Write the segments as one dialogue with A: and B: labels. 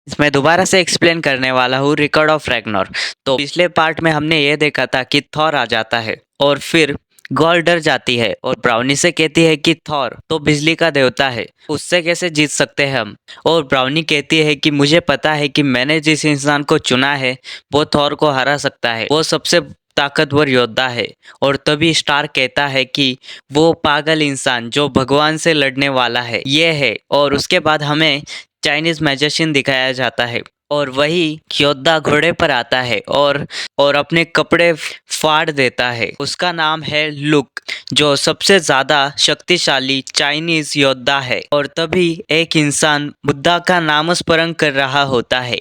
A: मैं दोबारा से एक्सप्लेन करने वाला हूँ रिकॉर्ड ऑफ रैग्नार। तो पिछले पार्ट में हमने ये देखा था कि थॉर आ जाता है और फिर गॉल डर जाती है और ब्राउनी से कहती है कि थॉर तो बिजली का देवता है, उससे कैसे जीत सकते हैं हम। और ब्राउनी कहती है कि मुझे पता है कि मैंने जिस इंसान को चुना है वो थॉर को हरा सकता है, वो सबसे ताकतवर योद्धा है। और तभी स्टार कहता है कि वो पागल इंसान जो भगवान से लड़ने वाला है ये है। और उसके बाद हमें चाइनीज मैजिशियन दिखाया जाता है और वही योद्धा घोड़े पर आता है और अपने कपड़े फाड़ देता है। उसका नाम है लुक, जो सबसे ज्यादा शक्तिशाली चाइनीज योद्धा है। और तभी एक इंसान बुद्धा का नामस्मरण कर रहा होता है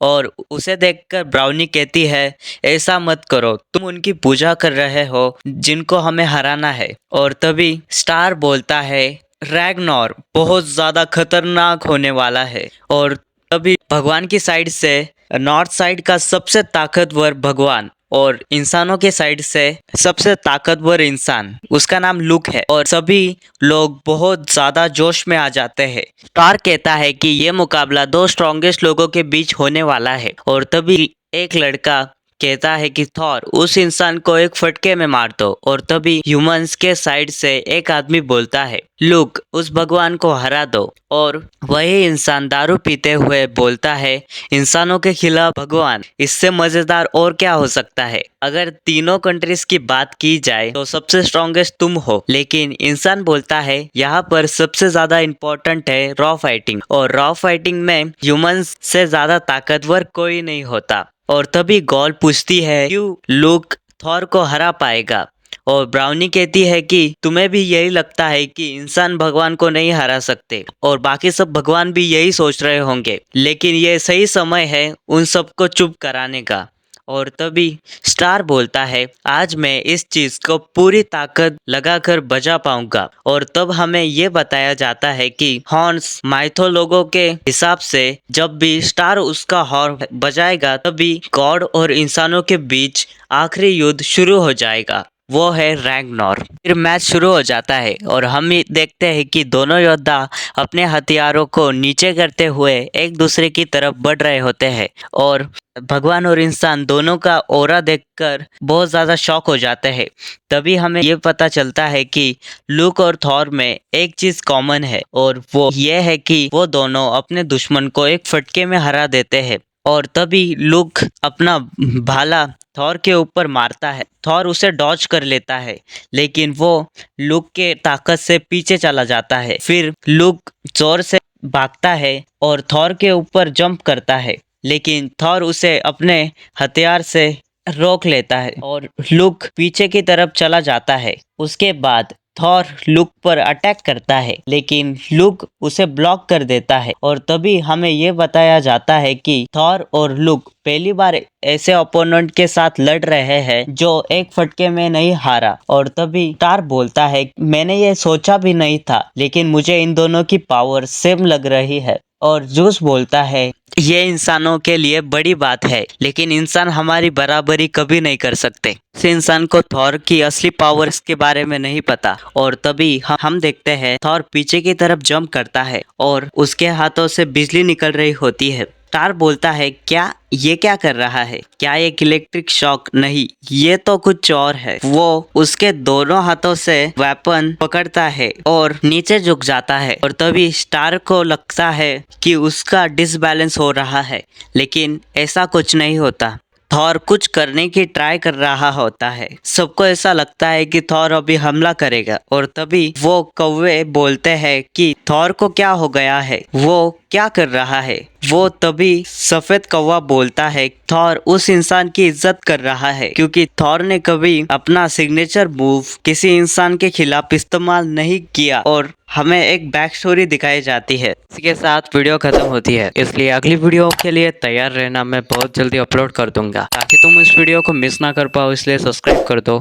A: और उसे देखकर ब्राउनी कहती है ऐसा मत करो, तुम उनकी पूजा कर रहे हो जिनको हमें हराना है। और तभी स्टार बोलता है रैग्नार बहुत ज्यादा खतरनाक होने वाला है। और तभी भगवान की साइड से नॉर्थ साइड का सबसे ताकतवर भगवान और इंसानों के साइड से सबसे ताकतवर इंसान, उसका नाम लुक है। और सभी लोग बहुत ज्यादा जोश में आ जाते हैं। स्टार कहता है कि ये मुकाबला दो स्ट्रॉन्गेस्ट लोगों के बीच होने वाला है। और तभी एक लड़का कहता है कि थॉर उस इंसान को एक फटके में मार दो। और तभी ह्यूमंस के साइड से एक आदमी बोलता है लुक उस भगवान को हरा दो। और वही इंसान दारू पीते हुए बोलता है इंसानों के खिलाफ भगवान, इससे मजेदार और क्या हो सकता है। अगर तीनों कंट्रीज की बात की जाए तो सबसे स्ट्रॉन्गेस्ट तुम हो, लेकिन इंसान बोलता है यहाँ पर सबसे ज्यादा इम्पोर्टेंट है रॉ फाइटिंग, और रॉ फाइटिंग में ह्यूमंस से ज्यादा ताकतवर कोई नहीं होता। और तभी गॉल पूछती है क्यों लुक थॉर को हरा पाएगा। और ब्राउनी कहती है कि तुम्हें भी यही लगता है कि इंसान भगवान को नहीं हरा सकते और बाकी सब भगवान भी यही सोच रहे होंगे, लेकिन ये सही समय है उन सबको चुप कराने का। और तभी स्टार बोलता है आज मैं इस चीज को पूरी ताकत लगाकर बजा पाऊंगा। और तब हमें ये बताया जाता है कि हॉर्न्स माइथोलोगों के हिसाब से जब भी स्टार उसका हॉर्न बजाएगा तभी गॉड और इंसानों के बीच आखिरी युद्ध शुरू हो जाएगा, वो है रैग्नार। फिर मैच शुरू हो जाता है और हम देखते हैं कि दोनों योद्धा अपने हथियारों को नीचे करते हुए एक दूसरे की तरफ बढ़ रहे होते हैं। और भगवान और इंसान दोनों का ऑरा देखकर बहुत ज्यादा शॉक हो जाते हैं। तभी हमें ये पता चलता है कि लुक और थॉर में एक चीज कॉमन है और वो ये है कि वो दोनों अपने दुश्मन को एक फटके में हरा देते हैं। और तभी लुक अपना भाला थॉर के ऊपर मारता है, थॉर उसे डॉज कर लेता है, लेकिन वो लुक के ताकत से पीछे चला जाता है। फिर लुक जोर से भागता है और थॉर के ऊपर जंप करता है, लेकिन थॉर उसे अपने हथियार से रोक लेता है और लुक पीछे की तरफ चला जाता है। उसके बाद थॉर लुक पर अटैक करता है, लेकिन लुक उसे ब्लॉक कर देता है। और तभी हमें ये बताया जाता है कि थॉर और लुक पहली बार ऐसे ओपोनेंट के साथ लड़ रहे हैं जो एक फटके में नहीं हारा। और तभी स्टार बोलता है मैंने ये सोचा भी नहीं था, लेकिन मुझे इन दोनों की पावर सेम लग रही है। और जूस बोलता है ये इंसानों के लिए बड़ी बात है, लेकिन इंसान हमारी बराबरी कभी नहीं कर सकते। इस इंसान को थॉर की असली पावर्स के बारे में नहीं पता। और तभी हम देखते हैं थॉर पीछे की तरफ जंप करता है और उसके हाथों से बिजली निकल रही होती है। स्टार बोलता है क्या ये क्या कर रहा है, क्या एक इलेक्ट्रिक शॉक? नहीं, ये तो कुछ और है। वो उसके दोनों हाथों से वेपन पकड़ता है और नीचे झुक जाता है। और तभी स्टार को लगता है कि उसका डिसबैलेंस हो रहा है, लेकिन ऐसा कुछ नहीं होता। थॉर कुछ करने की ट्राई कर रहा होता है, सबको ऐसा लगता है कि थॉर अभी हमला करेगा। और तभी वो कौवे बोलते हैं कि थॉर को क्या हो गया है, वो क्या कर रहा है। वो तभी सफेद कौवा बोलता है थॉर उस इंसान की इज्जत कर रहा है, क्योंकि थॉर ने कभी अपना सिग्नेचर मूव किसी इंसान के खिलाफ इस्तेमाल नहीं किया। और हमें एक बैक स्टोरी दिखाई जाती है। इसके साथ वीडियो खत्म होती है, इसलिए अगली वीडियो के लिए तैयार रहना। मैं बहुत जल्दी अपलोड कर दूंगा, ताकि तुम इस वीडियो को मिस ना कर पाओ, इसलिए सब्सक्राइब कर दो।